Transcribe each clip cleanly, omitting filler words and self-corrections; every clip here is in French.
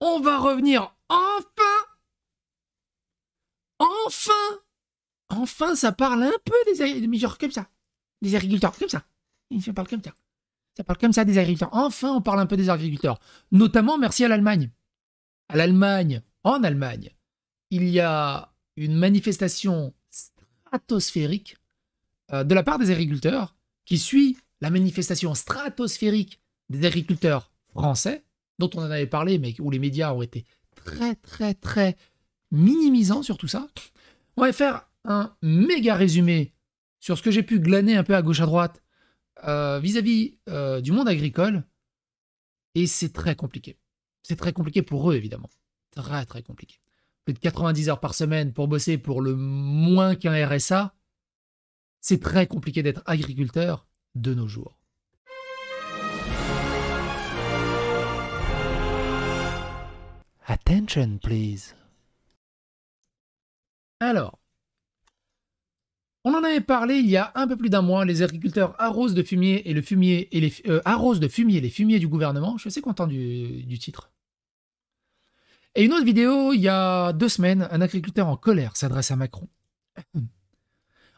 On va revenir enfin, ça parle un peu des genre comme ça. Des agriculteurs, comme ça. Ça parle comme ça. Ça parle comme ça des agriculteurs. Enfin, on parle un peu des agriculteurs. Notamment, merci à l'Allemagne. En Allemagne, il y a une manifestation stratosphérique de la part des agriculteurs qui suit la manifestation stratosphérique des agriculteurs français, dont on en avait parlé, mais où les médias ont été très minimisants sur tout ça. On va faire un méga résumé sur ce que j'ai pu glaner un peu à gauche à droite vis-à-vis du monde agricole, et c'est très compliqué. C'est très compliqué pour eux, évidemment. Très compliqué. Plus de 90 heures par semaine pour bosser pour le moins qu'un RSA, c'est très compliqué d'être agriculteur de nos jours. Attention, please. Alors, on en avait parlé il y a un peu plus d'un mois. Les agriculteurs arrosent de fumier et les fumiers du gouvernement. Je suis assez content du titre. Et une autre vidéo, il y a 2 semaines, un agriculteur en colère s'adresse à Macron.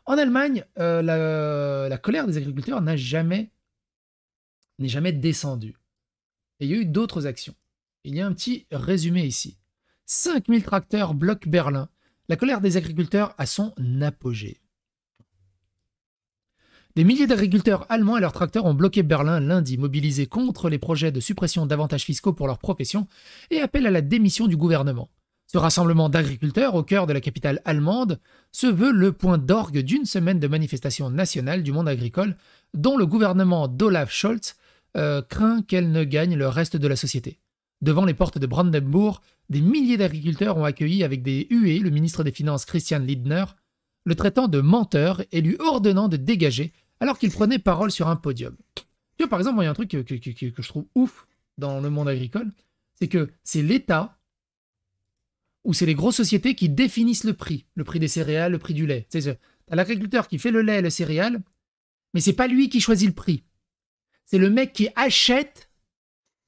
En Allemagne, la colère des agriculteurs n'est jamais descendue. Et il y a eu d'autres actions. Il y a un petit résumé ici. 5000 tracteurs bloquent Berlin. La colère des agriculteurs a son apogée. Des milliers d'agriculteurs allemands et leurs tracteurs ont bloqué Berlin lundi, mobilisés contre les projets de suppression d'avantages fiscaux pour leur profession et appellent à la démission du gouvernement. Ce rassemblement d'agriculteurs au cœur de la capitale allemande se veut le point d'orgue d'une semaine de manifestations nationales du monde agricole dont le gouvernement d'Olaf Scholz craint qu'elle ne gagne le reste de la société. Devant les portes de Brandenburg, des milliers d'agriculteurs ont accueilli avec des huées le ministre des Finances Christian Lindner, le traitant de menteur et lui ordonnant de dégager alors qu'il prenait parole sur un podium. Tu vois, par exemple, il y a un truc que je trouve ouf dans le monde agricole, c'est que c'est l'État ou c'est les grosses sociétés qui définissent le prix des céréales, le prix du lait. T'as l'agriculteur qui fait le lait et le céréales, mais c'est pas lui qui choisit le prix. C'est le mec qui achète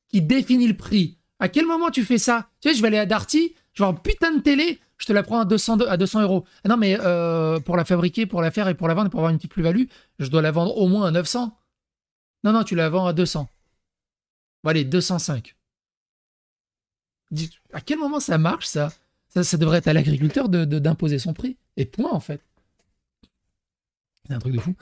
qui définit le prix. À quel moment tu fais ça? Tu sais, je vais aller à Darty, je vais avoir une putain de télé, je te la prends à 200 euros. Ah non, mais pour la fabriquer, pour la faire et pour la vendre, pour avoir une petite plus-value, je dois la vendre au moins à 900. Non, tu la vends à 200. Bon, allez, 205. À quel moment ça marche, ça devrait être à l'agriculteur d'imposer son prix. Et point, en fait. C'est un truc de fou.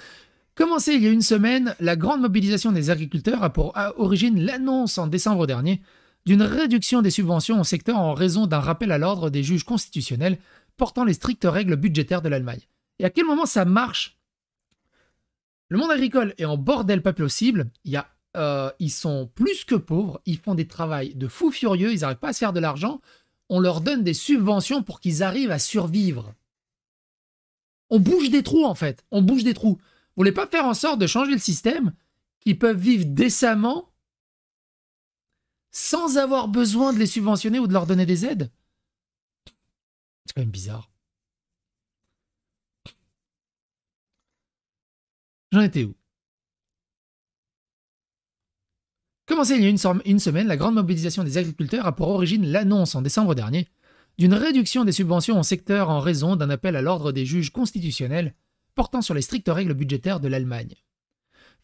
Commencé il y a une semaine, la grande mobilisation des agriculteurs a pour origine l'annonce en décembre dernier d'une réduction des subventions au secteur en raison d'un rappel à l'ordre des juges constitutionnels portant les strictes règles budgétaires de l'Allemagne. Et à quel moment ça marche? Le monde agricole est en bordel pas possible, ils sont plus que pauvres, ils font des travails de fous furieux, ils n'arrivent pas à se faire de l'argent, on leur donne des subventions pour qu'ils arrivent à survivre. On bouge des trous en fait, on bouge des trous. Vous voulez pas faire en sorte de changer le système, qu'ils peuvent vivre décemment sans avoir besoin de les subventionner ou de leur donner des aides? C'est quand même bizarre. J'en étais où? Commencé il y a une semaine, la grande mobilisation des agriculteurs a pour origine l'annonce en décembre dernier d'une réduction des subventions au secteur en raison d'un appel à l'ordre des juges constitutionnels portant sur les strictes règles budgétaires de l'Allemagne.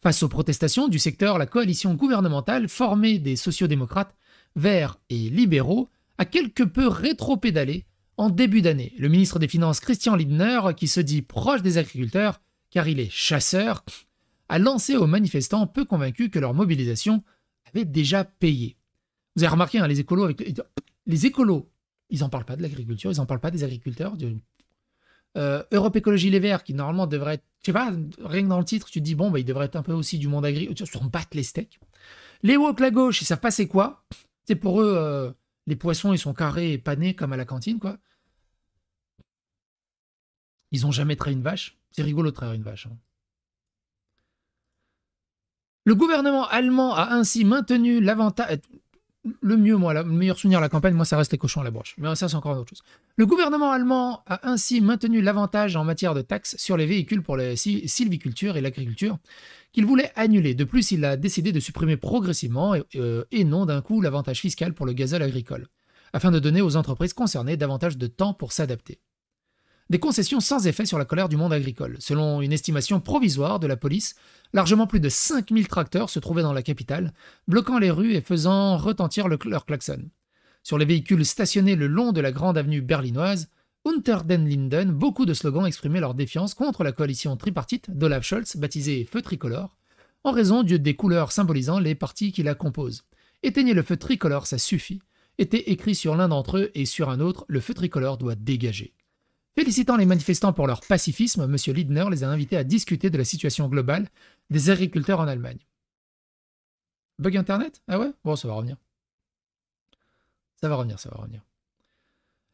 Face aux protestations du secteur, la coalition gouvernementale, formée des sociodémocrates, verts et libéraux, a quelque peu rétropédalé en début d'année. Le ministre des Finances Christian Lindner, qui se dit proche des agriculteurs, car il est chasseur, a lancé aux manifestants peu convaincus que leur mobilisation avait déjà payé. Vous avez remarqué, hein, les écolos, ils n'en parlent pas de l'agriculture, ils n'en parlent pas des agriculteurs. Europe Écologie Les Verts, qui normalement devrait être, je sais pas, rien que dans le titre, tu te dis, bon, bah, il devrait être un peu aussi du monde agricole, ils s'en battent les steaks. Les woke, la gauche, ils savent pas c'est quoi. C'est pour eux, les poissons, ils sont carrés et panés comme à la cantine, quoi. Ils ont jamais traité une vache. C'est rigolo de traire une vache. Hein. Le gouvernement allemand a ainsi maintenu l'avantage... Le meilleur souvenir de la campagne, moi, ça reste les cochons à la broche. Mais ça, c'est encore autre chose. Le gouvernement allemand a ainsi maintenu l'avantage en matière de taxes sur les véhicules pour la sylviculture et l'agriculture qu'il voulait annuler. De plus, il a décidé de supprimer progressivement et non d'un coup l'avantage fiscal pour le gazole agricole. afin de donner aux entreprises concernées davantage de temps pour s'adapter. Des concessions sans effet sur la colère du monde agricole. Selon une estimation provisoire de la police, largement plus de 5000 tracteurs se trouvaient dans la capitale, bloquant les rues et faisant retentir leur klaxon. Sur les véhicules stationnés le long de la grande avenue berlinoise, Unter den Linden, beaucoup de slogans exprimaient leur défiance contre la coalition tripartite d'Olaf Scholz, baptisée Feu tricolore, en raison des couleurs symbolisant les partis qui la composent. Éteignez le feu tricolore, ça suffit, était écrit sur l'un d'entre eux et sur un autre, le feu tricolore doit dégager. Félicitant les manifestants pour leur pacifisme, M. Lindner les a invités à discuter de la situation globale des agriculteurs en Allemagne. Bug internet? Ah ouais? Bon, ça va revenir. Ça va revenir.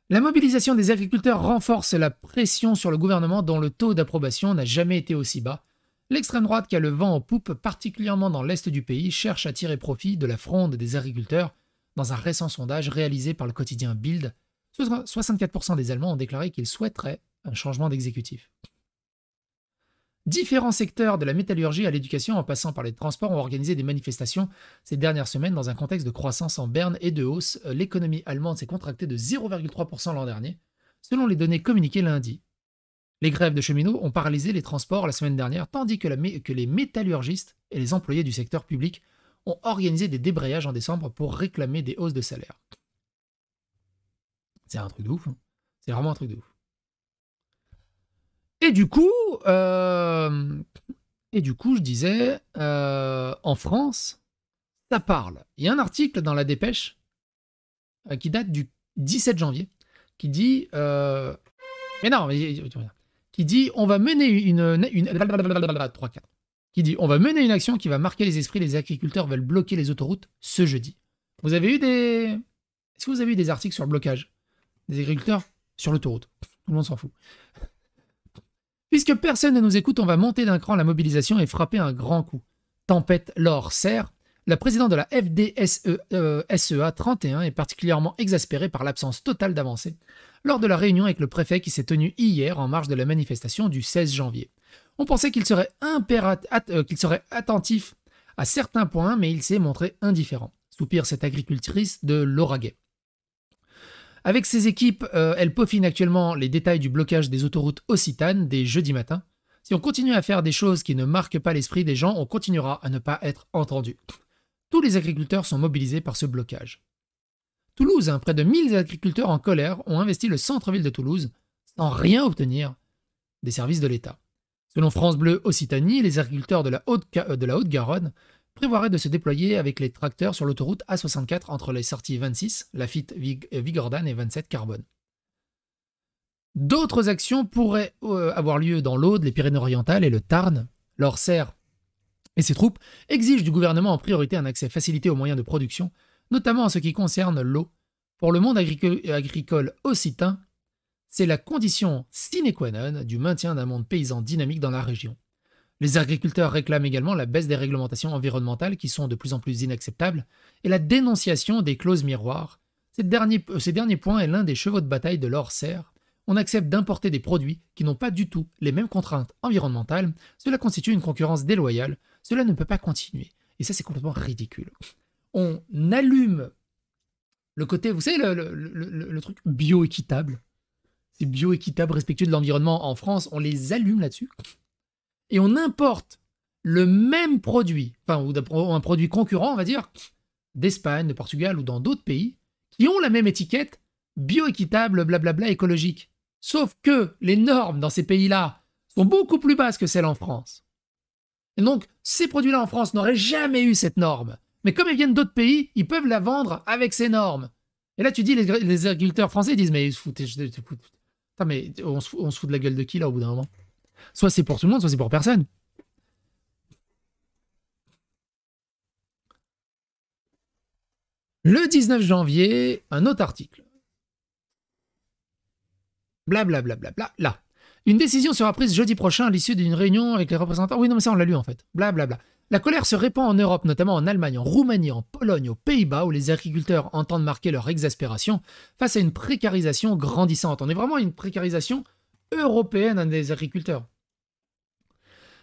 La mobilisation des agriculteurs renforce la pression sur le gouvernement dont le taux d'approbation n'a jamais été aussi bas. L'extrême droite, qui a le vent en poupe, particulièrement dans l'est du pays, cherche à tirer profit de la fronde des agriculteurs. Dans un récent sondage réalisé par le quotidien Bild, 64% des Allemands ont déclaré qu'ils souhaiteraient un changement d'exécutif. Différents secteurs de la métallurgie à l'éducation en passant par les transports ont organisé des manifestations ces dernières semaines dans un contexte de croissance en berne et de hausse. L'économie allemande s'est contractée de 0,3% l'an dernier, selon les données communiquées lundi. Les grèves de cheminots ont paralysé les transports la semaine dernière, tandis que les métallurgistes et les employés du secteur public ont organisé des débrayages en décembre pour réclamer des hausses de salaire. C'est un truc de ouf. Hein. C'est vraiment un truc de ouf. Et du coup, je disais, en France, ça parle. Il y a un article dans la Dépêche qui date du 17 janvier qui dit, qui dit, on va mener on va mener une action qui va marquer les esprits. Les agriculteurs veulent bloquer les autoroutes ce jeudi. Est-ce que vous avez eu des articles sur le blocage des agriculteurs sur l'autoroute? Tout le monde s'en fout. Puisque personne ne nous écoute, on va monter d'un cran la mobilisation et frapper un grand coup. Tempête Laure Serre, la présidente de la FDSEA 31, est particulièrement exaspérée par l'absence totale d'avancée lors de la réunion avec le préfet qui s'est tenue hier en marge de la manifestation du 16 janvier. On pensait qu'il serait attentif à certains points, mais il s'est montré indifférent. Soupire cette agricultrice de Lauragais. Avec ses équipes, elle peaufine actuellement les détails du blocage des autoroutes occitanes dès jeudi matin. Si on continue à faire des choses qui ne marquent pas l'esprit des gens, on continuera à ne pas être entendu. Tous les agriculteurs sont mobilisés par ce blocage. Toulouse, près de 1000 agriculteurs en colère ont investi le centre-ville de Toulouse sans rien obtenir des services de l'État. Selon France Bleu Occitanie, les agriculteurs de la Haute-Garonne prévoirait de se déployer avec les tracteurs sur l'autoroute A64 entre les sorties 26, Lafitte Vigordane et 27 Carbone. D'autres actions pourraient avoir lieu dans l'Aude, les Pyrénées-Orientales et le Tarn. Laure Serre et ses troupes exigent du gouvernement en priorité un accès facilité aux moyens de production, notamment en ce qui concerne l'eau. Pour le monde agricole occitan, c'est la condition sine qua non du maintien d'un monde paysan dynamique dans la région. Les agriculteurs réclament également la baisse des réglementations environnementales qui sont de plus en plus inacceptables et la dénonciation des clauses miroirs. Ces derniers points est l'un des chevaux de bataille de Laure Serre. On accepte d'importer des produits qui n'ont pas du tout les mêmes contraintes environnementales. Cela constitue une concurrence déloyale. Cela ne peut pas continuer. Et ça, c'est complètement ridicule. On allume le côté, vous savez, le truc bio-équitable. C'est bio-équitable, respectueux de l'environnement en France. On les allume là-dessus. Et on importe le même produit, ou un produit concurrent, on va dire, d'Espagne, de Portugal ou dans d'autres pays, qui ont la même étiquette bio-équitable, blablabla, écologique. Sauf que les normes dans ces pays-là sont beaucoup plus basses que celles en France. Et donc, ces produits-là en France n'auraient jamais eu cette norme. Mais comme ils viennent d'autres pays, ils peuvent la vendre avec ces normes. Et là, tu dis, les agriculteurs français disent, mais mais on se fout de la gueule de qui, là, au bout d'un moment? Soit c'est pour tout le monde, soit c'est pour personne. Le 19 janvier, un autre article. Blablabla. Là. Une décision sera prise jeudi prochain à l'issue d'une réunion avec les représentants. Oui, non, mais ça, on l'a lu en fait. Blablabla. La colère se répand en Europe, notamment en Allemagne, en Roumanie, en Pologne, aux Pays-Bas, où les agriculteurs entendent marquer leur exaspération face à une précarisation grandissante. On est vraiment à une précarisation européenne des agriculteurs.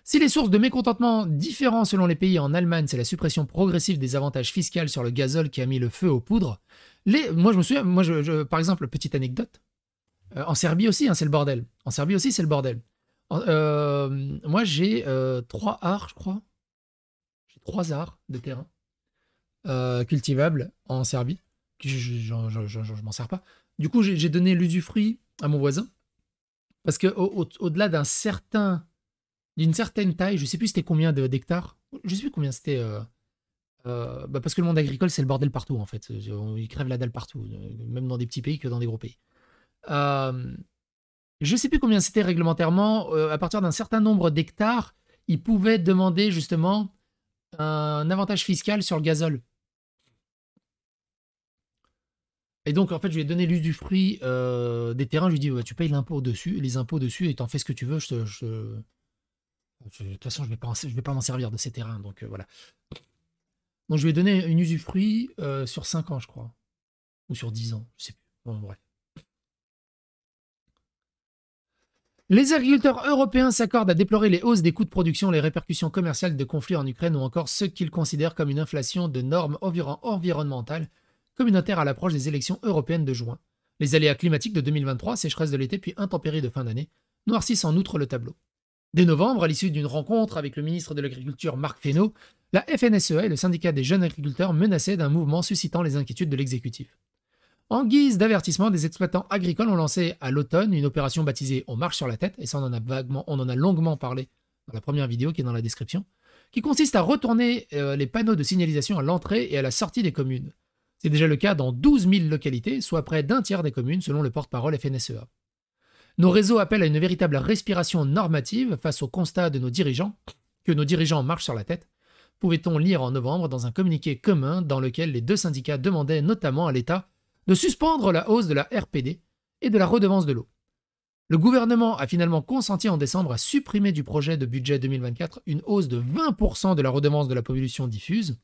Si les sources de mécontentement diffèrent selon les pays, en Allemagne, c'est la suppression progressive des avantages fiscaux sur le gazole qui a mis le feu aux poudres. Moi, je me souviens, par exemple, petite anecdote, en Serbie aussi, hein, c'est le bordel. En Serbie aussi, c'est le bordel. Moi, j'ai 3 arts, je crois. J'ai 3 arts de terrain cultivables en Serbie. Je m'en sers pas. Du coup, j'ai donné l'usufruit à mon voisin. Parce que au-delà d'une certaine taille, je sais plus c'était combien d'hectares. Je sais plus combien c'était. Parce que le monde agricole, c'est le bordel partout, en fait. Ils crèvent la dalle partout, même dans des petits pays que dans des gros pays. Je sais plus combien c'était réglementairement. À partir d'un certain nombre d'hectares, ils pouvaient demander justement un avantage fiscal sur le gazole. Et donc, en fait, je lui ai donné l'usufruit des terrains. Je lui ai dit, ouais, tu payes l'impôt dessus, les impôts dessus, et t'en fais ce que tu veux. De toute façon, je vais pas m'en servir de ces terrains. Donc, voilà. Donc, je lui ai donné une usufruit sur 5 ans, je crois. Ou sur 10 ans, je sais plus. Bon, bref. Les agriculteurs européens s'accordent à déplorer les hausses des coûts de production, les répercussions commerciales des conflits en Ukraine ou encore ce qu'ils considèrent comme une inflation de normes environnementales communautaires à l'approche des élections européennes de juin. Les aléas climatiques de 2023, sécheresse de l'été puis intempéries de fin d'année, noircissent en outre le tableau. Dès novembre, à l'issue d'une rencontre avec le ministre de l'Agriculture Marc Fesneau, la FNSEA et le syndicat des jeunes agriculteurs menaçaient d'un mouvement suscitant les inquiétudes de l'exécutif. En guise d'avertissement, des exploitants agricoles ont lancé à l'automne une opération baptisée On marche sur la tête, et ça on en a longuement parlé dans la première vidéo qui est dans la description, qui consiste à retourner les panneaux de signalisation à l'entrée et à la sortie des communes. C'est déjà le cas dans 12 000 localités, soit près d'un tiers des communes selon le porte-parole FNSEA. Nos réseaux appellent à une véritable respiration normative face au constat de nos dirigeants, que nos dirigeants marchent sur la tête, pouvait-on lire en novembre dans un communiqué commun dans lequel les deux syndicats demandaient notamment à l'État de suspendre la hausse de la RPD et de la redevance de l'eau. Le gouvernement a finalement consenti en décembre à supprimer du projet de budget 2024 une hausse de 20% de la redevance de la pollution diffuse,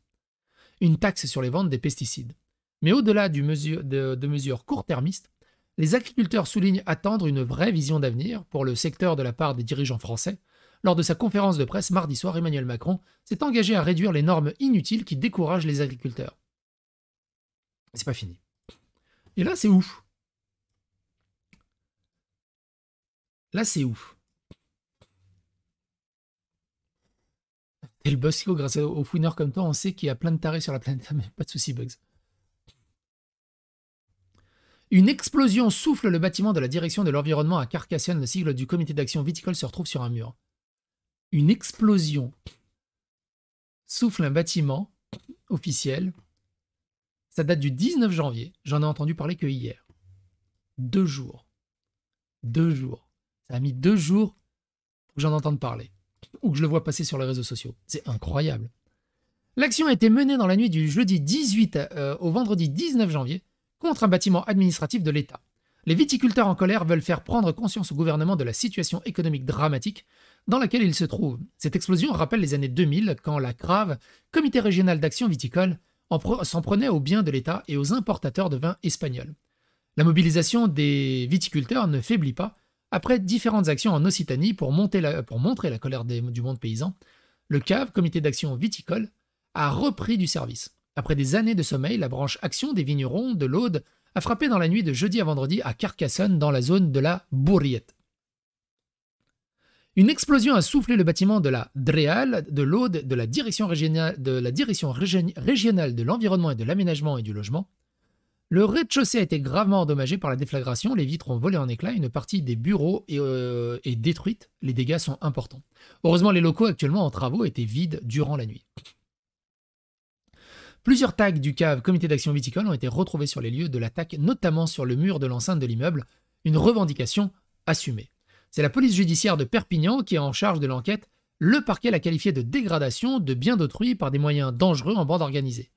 une taxe sur les ventes des pesticides. Mais au-delà de mesures court-termistes, les agriculteurs soulignent attendre une vraie vision d'avenir pour le secteur de la part des dirigeants français. Lors de sa conférence de presse mardi soir, Emmanuel Macron s'est engagé à réduire les normes inutiles qui découragent les agriculteurs. C'est pas fini. Et là, c'est ouf. Là, c'est ouf. Et le Bosco, grâce aux fouineurs comme toi, on sait qu'il y a plein de tarés sur la planète. Mais pas de soucis, Bugs. Une explosion souffle le bâtiment de la direction de l'environnement à Carcassonne. Le sigle du comité d'action viticole se retrouve sur un mur. Une explosion souffle un bâtiment officiel. Ça date du 19 janvier. J'en ai entendu parler que hier. 2 jours. 2 jours. Ça a mis 2 jours pour que j'en entende parler. Ou que je le vois passer sur les réseaux sociaux. C'est incroyable. L'action a été menée dans la nuit du jeudi 18 au vendredi 19 janvier contre un bâtiment administratif de l'État. Les viticulteurs en colère veulent faire prendre conscience au gouvernement de la situation économique dramatique dans laquelle il se trouve. Cette explosion rappelle les années 2000 quand la CRAV, Comité régional d'action viticole, s'en prenait aux biens de l'État et aux importateurs de vins espagnols. La mobilisation des viticulteurs ne faiblit pas. Après différentes actions en Occitanie pour montrer la colère du monde paysan, le CAV, Comité d'action viticole, a repris du service. Après des années de sommeil, la branche action des vignerons de l'Aude a frappé dans la nuit de jeudi à vendredi à Carcassonne dans la zone de la Bourriette. Une explosion a soufflé le bâtiment de la DREAL, de l'Aude, de la direction régionale de l'environnement et de l'aménagement et du logement. Le rez-de-chaussée a été gravement endommagé par la déflagration, les vitres ont volé en éclats, une partie des bureaux est détruite, les dégâts sont importants. Heureusement, les locaux actuellement en travaux étaient vides durant la nuit. Plusieurs tags du CAV Comité d'action viticole ont été retrouvés sur les lieux de l'attaque, notamment sur le mur de l'enceinte de l'immeuble, une revendication assumée. C'est la police judiciaire de Perpignan qui est en charge de l'enquête. Le parquet l'a qualifié de dégradation de biens d'autrui par des moyens dangereux en bande organisée.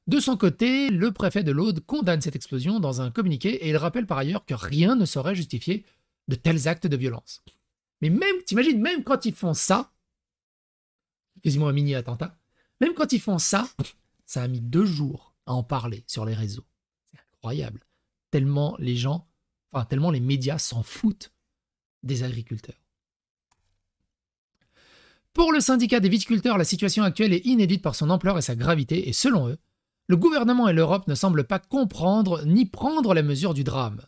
De son côté, le préfet de l'Aude condamne cette explosion dans un communiqué et il rappelle par ailleurs que rien ne saurait justifier de tels actes de violence. Mais même, t'imagines, même quand ils font ça, quasiment un mini-attentat, même quand ils font ça, ça a mis 2 jours à en parler sur les réseaux. C'est incroyable. Tellement les médias s'en foutent des agriculteurs. Pour le syndicat des viticulteurs, la situation actuelle est inédite par son ampleur et sa gravité, et selon eux, Le gouvernement et l'Europe ne semblent pas comprendre ni prendre la mesure du drame.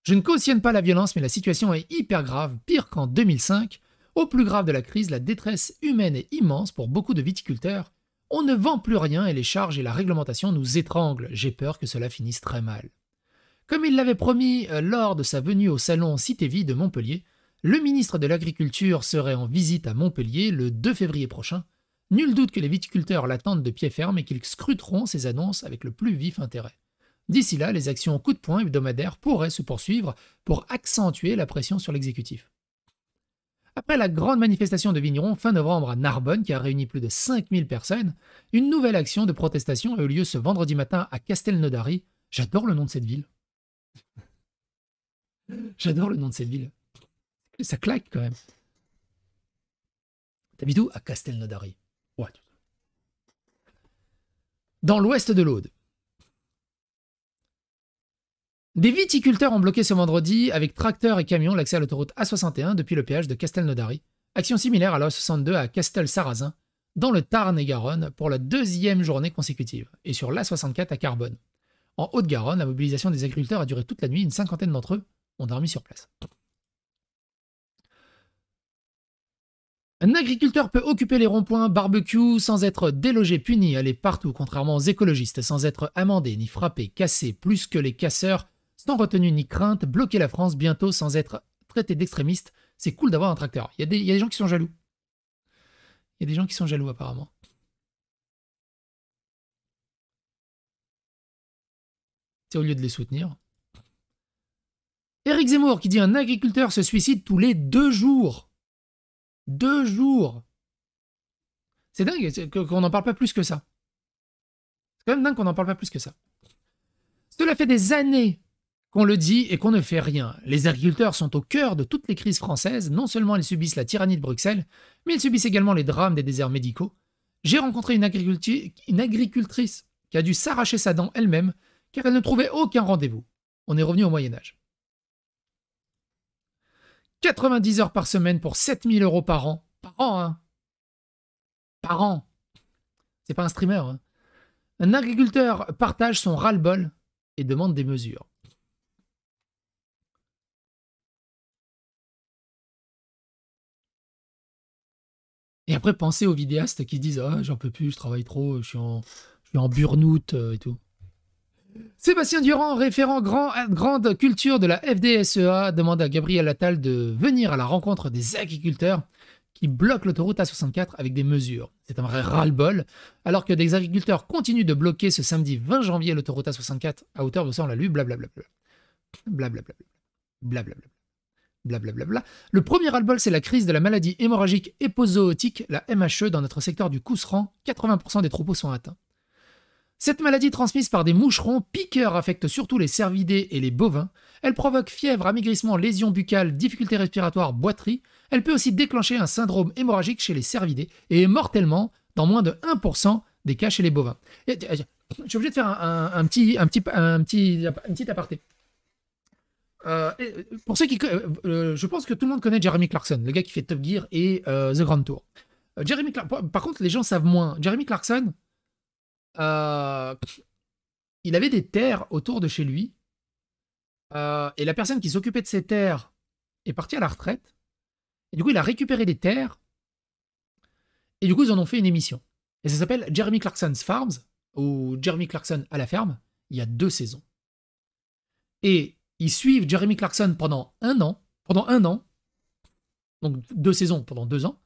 Je ne cautionne pas la violence, mais la situation est hyper grave, pire qu'en 2005. Au plus grave de la crise, la détresse humaine est immense pour beaucoup de viticulteurs. On ne vend plus rien et les charges et la réglementation nous étranglent. J'ai peur que cela finisse très mal. Comme il l'avait promis lors de sa venue au salon Cité-Vie de Montpellier, le ministre de l'Agriculture serait en visite à Montpellier le 2 février prochain. Nul doute que les viticulteurs l'attendent de pied ferme et qu'ils scruteront ses annonces avec le plus vif intérêt. D'ici là, les actions coup de poing hebdomadaires pourraient se poursuivre pour accentuer la pression sur l'exécutif. Après la grande manifestation de vignerons fin novembre à Narbonne qui a réuni plus de 5000 personnes, une nouvelle action de protestation a eu lieu ce vendredi matin à Castelnaudary. J'adore le nom de cette ville. J'adore le nom de cette ville. Ça claque quand même. T'habites où? À Castelnaudary. Ouais. Dans l'ouest de l'Aude. Des viticulteurs ont bloqué ce vendredi avec tracteurs et camions l'accès à l'autoroute A61 depuis le péage de Castelnaudary. Action similaire à l'A62 à Castel-Sarrazin, dans le Tarn-et-Garonne, pour la deuxième journée consécutive, et sur l'A64 à Carbone. En Haute-Garonne, la mobilisation des agriculteurs a duré toute la nuit, une cinquantaine d'entre eux ont dormi sur place. Un agriculteur peut occuper les ronds-points barbecue sans être délogé, puni, aller partout, contrairement aux écologistes, sans être amendé, ni frappé, cassé, plus que les casseurs, sans retenue ni crainte, bloquer la France bientôt sans être traité d'extrémiste. C'est cool d'avoir un tracteur. Il y a des gens qui sont jaloux. Il y a des gens qui sont jaloux apparemment. C'est au lieu de les soutenir. Éric Zemmour qui dit un agriculteur se suicide tous les 2 jours. 2 jours. C'est dingue qu'on n'en parle pas plus que ça. C'est quand même dingue qu'on n'en parle pas plus que ça. Cela fait des années qu'on le dit et qu'on ne fait rien. Les agriculteurs sont au cœur de toutes les crises françaises. Non seulement ils subissent la tyrannie de Bruxelles, mais ils subissent également les drames des déserts médicaux. J'ai rencontré une agricultrice qui a dû s'arracher sa dent elle-même car elle ne trouvait aucun rendez-vous. On est revenu au Moyen-Âge. 90 heures par semaine pour 7000 € par an. Par an, hein. Par an. C'est pas un streamer, hein. Un agriculteur partage son ras-le-bol et demande des mesures. Et après, pensez aux vidéastes qui disent « Ah, j'en peux plus, je travaille trop, je suis en burn-out et tout. » Sébastien Durand, référent grande culture de la FDSEA, demande à Gabriel Attal de venir à la rencontre des agriculteurs qui bloquent l'autoroute A64 avec des mesures. C'est un vrai ras-le-bol, alors que des agriculteurs continuent de bloquer ce samedi 20 janvier l'autoroute A64 à hauteur de ça, on l'a lu, blablabla. Blablabla. Blablabla. Blablabla. Le premier ras-le-bol, c'est la crise de la maladie hémorragique épizootique, la MHE, dans notre secteur du Couserans. 80% des troupeaux sont atteints. Cette maladie transmise par des moucherons piqueurs affecte surtout les cervidés et les bovins. Elle provoque fièvre, amaigrissement, lésions buccales, difficultés respiratoires, boiterie. Elle peut aussi déclencher un syndrome hémorragique chez les cervidés et est mortellement dans moins de 1% des cas chez les bovins. Je suis obligé de faire un petit aparté. Pour ceux qui, je pense que tout le monde connaît Jeremy Clarkson, le gars qui fait Top Gear et The Grand Tour. Par contre, les gens savent moins. Jeremy Clarkson, il avait des terres autour de chez lui, et la personne qui s'occupait de ces terres est partie à la retraite, et du coup il a récupéré des terres, et du coup ils en ont fait une émission. Et ça s'appelle Jeremy Clarkson's Farms, ou Jeremy Clarkson à la ferme. Il y a 2 saisons. Et ils suivent Jeremy Clarkson pendant un an, donc 2 saisons pendant 2 ans,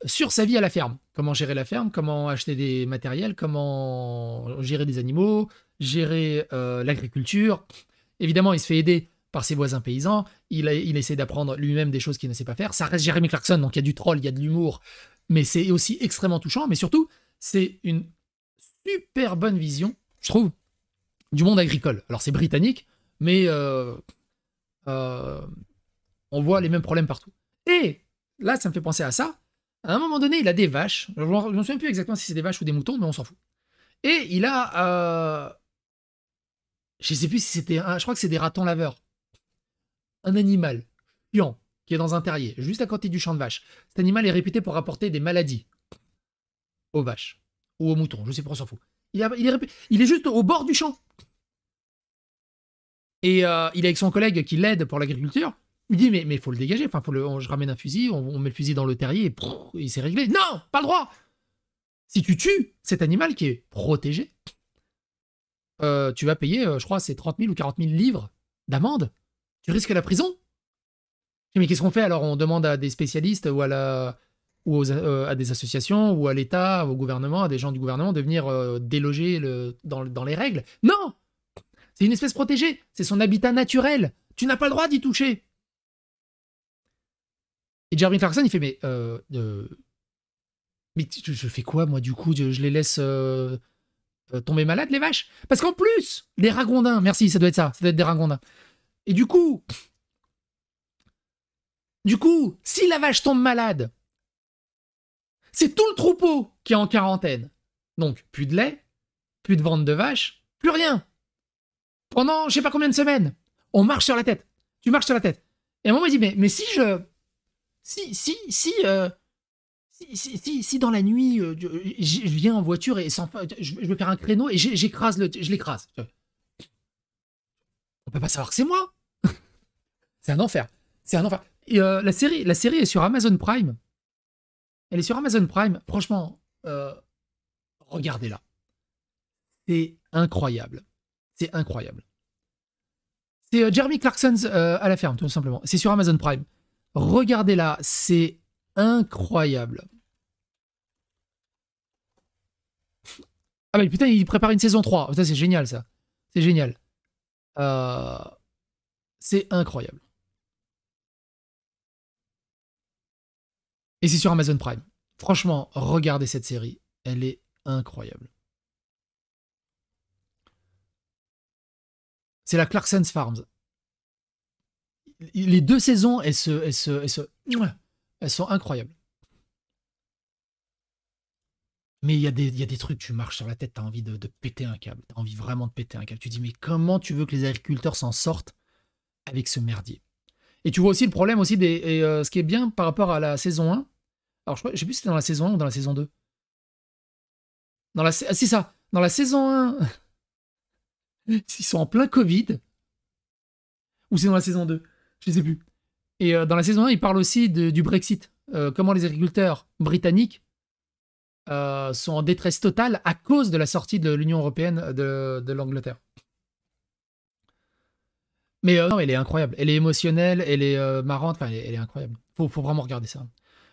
sur sa vie à la ferme. Comment gérer la ferme, comment acheter des matériels, comment gérer des animaux, gérer l'agriculture. Évidemment, il se fait aider par ses voisins paysans. Il essaie d'apprendre lui-même des choses qu'il ne sait pas faire. Ça reste Jeremy Clarkson, donc il y a du troll, il y a de l'humour, mais c'est aussi extrêmement touchant. Mais surtout, c'est une super bonne vision, je trouve, du monde agricole. Alors c'est britannique, mais on voit les mêmes problèmes partout. Et là, ça me fait penser à ça. À un moment donné, il a des vaches. Je ne me souviens plus exactement si c'est des vaches ou des moutons, mais on s'en fout. Et il a... je ne sais plus si c'était... je crois que c'est des ratons laveurs. Un animal chiant qui est dans un terrier, juste à côté du champ de vaches. Cet animal est réputé pour apporter des maladies aux vaches ou aux moutons. Je ne sais pas, on s'en fout. Il est juste au bord du champ. Et il est avec son collègue qui l'aide pour l'agriculture. Il dit, mais faut le dégager. Enfin, je ramène un fusil, on met le fusil dans le terrier et c'est réglé. Non, pas le droit. Si tu tues cet animal qui est protégé, tu vas payer, je crois, c'est 30 000 ou 40 000 livres d'amende. Tu risques la prison. Mais qu'est-ce qu'on fait alors? On demande à des spécialistes ou à des associations ou à l'État, au gouvernement, à des gens du gouvernement de venir déloger dans les règles. Non! C'est une espèce protégée. C'est son habitat naturel. Tu n'as pas le droit d'y toucher. Et Jeremy Clarkson, il fait, mais je fais quoi, moi, du coup? Je les laisse tomber malades, les vaches? Parce qu'en plus, les ragondins, merci, ça doit être ça. Ça doit être des ragondins. Et du coup, si la vache tombe malade, c'est tout le troupeau qui est en quarantaine. Donc, plus de lait, plus de vente de vaches, plus rien. Pendant je sais pas combien de semaines, on marche sur la tête. Tu marches sur la tête. Et à un moment, il dit, mais si je... Si dans la nuit, je viens en voiture et je vais faire un créneau et je l'écrase. On peut pas savoir que c'est moi. C'est un enfer. C'est un enfer. Et, la série est sur Amazon Prime. Elle est sur Amazon Prime. Franchement, regardez-la. C'est incroyable. C'est incroyable. C'est Jeremy Clarkson's à la ferme, tout simplement. C'est sur Amazon Prime. Regardez-la, c'est incroyable. Ah mais putain, il prépare une saison 3. Putain, c'est génial, ça. C'est génial. C'est incroyable. Et c'est sur Amazon Prime. Franchement, regardez cette série. Elle est incroyable. C'est la Clarkson's Farms. Les 2 saisons, elles sont incroyables. Mais il y a des trucs, tu marches sur la tête, t'as envie de péter un câble. T'as envie vraiment de péter un câble. Tu te dis, mais comment tu veux que les agriculteurs s'en sortent avec ce merdier? Et tu vois aussi le problème aussi ce qui est bien par rapport à la saison 1. Alors, je sais plus si c'était dans la saison 1 ou dans la saison 2. C'est ça. Dans la saison 1, ils sont en plein Covid. Ou c'est dans la saison 2. Je sais plus. Et dans la saison 1, ils parlent aussi du Brexit. Comment les agriculteurs britanniques sont en détresse totale à cause de la sortie de l'Union européenne de l'Angleterre. Mais non, elle est incroyable. Elle est émotionnelle, elle est marrante, enfin, elle est incroyable. Faut vraiment regarder ça.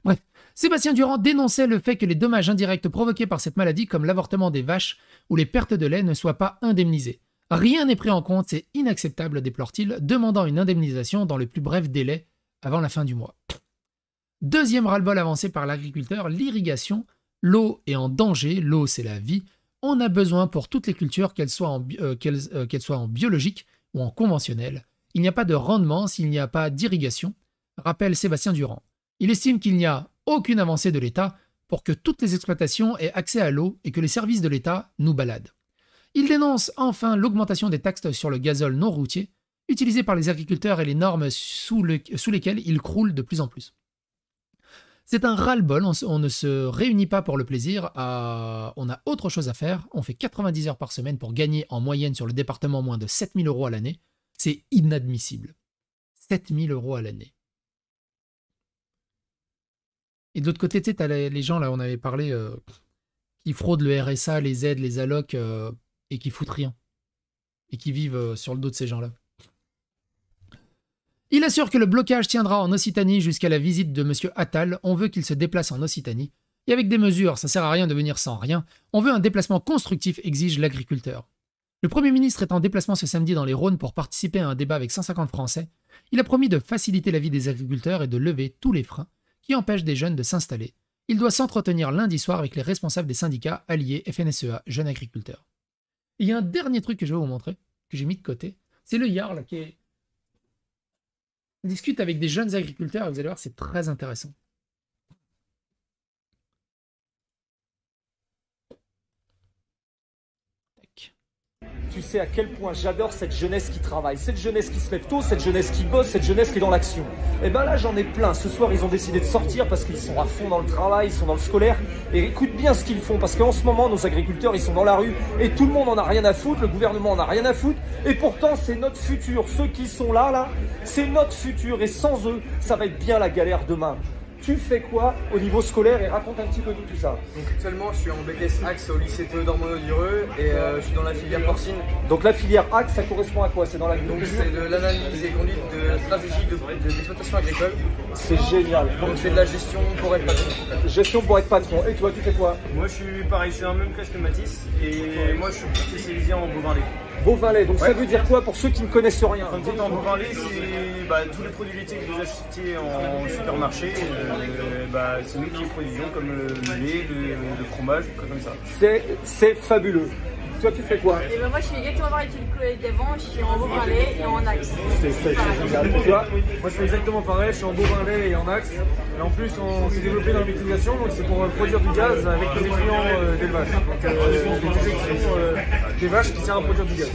Bref, Sébastien Durand dénonçait le fait que les dommages indirects provoqués par cette maladie, comme l'avortement des vaches ou les pertes de lait, ne soient pas indemnisés. Rien n'est pris en compte, c'est inacceptable, déplore-t-il, demandant une indemnisation dans le plus bref délai avant la fin du mois. Deuxième ras-le-bol avancé par l'agriculteur, l'irrigation. L'eau est en danger, l'eau c'est la vie. On a besoin pour toutes les cultures, qu'elles soient en biologique ou en conventionnel. Il n'y a pas de rendement s'il n'y a pas d'irrigation, rappelle Sébastien Durand. Il estime qu'il n'y a aucune avancée de l'État pour que toutes les exploitations aient accès à l'eau et que les services de l'État nous baladent. Il dénonce enfin l'augmentation des taxes sur le gazole non routier, utilisé par les agriculteurs et les normes sous lesquelles ils croulent de plus en plus. C'est un ras-le-bol, on ne se réunit pas pour le plaisir, on a autre chose à faire, on fait 90 heures par semaine pour gagner en moyenne sur le département moins de 7 000 € à l'année. C'est inadmissible. 7 000 € à l'année. Et de l'autre côté, tu sais, t'as les gens, là, on avait parlé, qui fraudent le RSA, les aides, les allocs, et qui foutent rien. Et qui vivent sur le dos de ces gens-là. Il assure que le blocage tiendra en Occitanie jusqu'à la visite de M. Attal. On veut qu'il se déplace en Occitanie. Et avec des mesures, ça sert à rien de venir sans rien. On veut un déplacement constructif, exige l'agriculteur. Le Premier ministre est en déplacement ce samedi dans les Rhônes pour participer à un débat avec 150 Français. Il a promis de faciliter la vie des agriculteurs et de lever tous les freins qui empêchent des jeunes de s'installer. Il doit s'entretenir lundi soir avec les responsables des syndicats alliés FNSEA Jeunes Agriculteurs. Et il y a un dernier truc que je vais vous montrer, que j'ai mis de côté. C'est le Jarl qui discute avec des jeunes agriculteurs et vous allez voir, c'est très intéressant. tu sais à quel point j'adore cette jeunesse qui travaille, cette jeunesse qui se lève tôt, cette jeunesse qui bosse, cette jeunesse qui est dans l'action. Et ben là, j'en ai plein. Ce soir, ils ont décidé de sortir parce qu'ils sont à fond dans le travail, ils sont dans le scolaire. Et écoute bien ce qu'ils font, parce qu'en ce moment, nos agriculteurs, ils sont dans la rue et tout le monde en a rien à foutre, le gouvernement en a rien à foutre. Et pourtant, c'est notre futur. Ceux qui sont là, c'est notre futur. Et sans eux, ça va être bien la galère demain. Tu fais quoi au niveau scolaire et raconte un petit peu tout ça. Donc actuellement je suis en BTS Axe au lycée Théodore Monod-Dureux et je suis dans la filière porcine. Donc la filière Axe, ça correspond à quoi? C'est dans l'agriculture? C'est de l'analyse et conduite de stratégie d'exploitation agricole. C'est génial. Donc c'est de la gestion pour être patron. Gestion pour être patron. Et toi, tu fais quoi? Moi je suis pareil, je suis dans la même classe que Mathis et moi je suis spécialisé en bovin lait. Bovin lait, donc ça veut dire quoi pour ceux qui ne connaissent rien? En bovin lait, c'est tous les produits laitiers que vous achetiez en supermarché, c'est nous qui les produisons comme le lait, le fromage, comme ça. C'est fabuleux. Toi, tu fais quoi? Et ben moi, je suis exactement pareil que le collègue d'avant. Je suis en bovin lait et en axe. C'est génial. Toi? Moi, je fais exactement pareil. Je suis en bovin lait et en axe. Et en plus, on s'est développé dans l'utilisation, donc c'est pour produire du gaz avec les effluents d'élevage. Donc, des déjections des vaches qui servent à produire du gaz.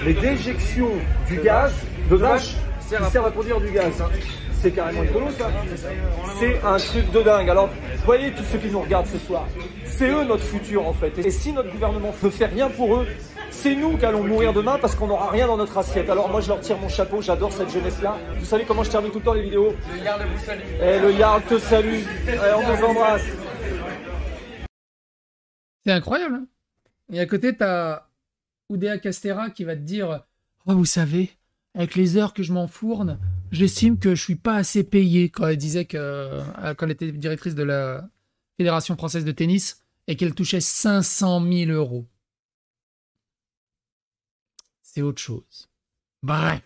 Les déjections du gaz de vaches qui servent à produire du gaz. C'est carrément écolo, ça. C'est un truc de dingue. Alors, voyez tous ceux qui nous regardent ce soir. C'est eux notre futur, en fait. Et si notre gouvernement ne fait rien pour eux, c'est nous qui allons mourir demain parce qu'on n'aura rien dans notre assiette. Alors moi, je leur tire mon chapeau. J'adore cette jeunesse-là. Vous savez comment je termine tout le temps les vidéos? Le Yard vous salue. Et le Yard te salue. Allez, on vous embrasse. C'est incroyable, hein. Et à côté, t'as Oudéa Castera qui va te dire « Oh, vous savez, avec les heures que je m'enfourne, j'estime que je suis pas assez payée. » Quand elle disait quand elle était directrice de la Fédération française de tennis et qu'elle touchait 500 000 €. C'est autre chose. Bref.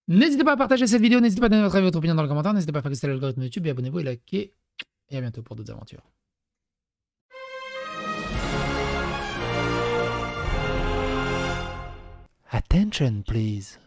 N'hésitez pas à partager cette vidéo, n'hésitez pas à donner votre opinion dans le commentaire, n'hésitez pas à faire que l'algorithme YouTube et abonnez-vous et likez. Et à bientôt pour d'autres aventures. Attention, please.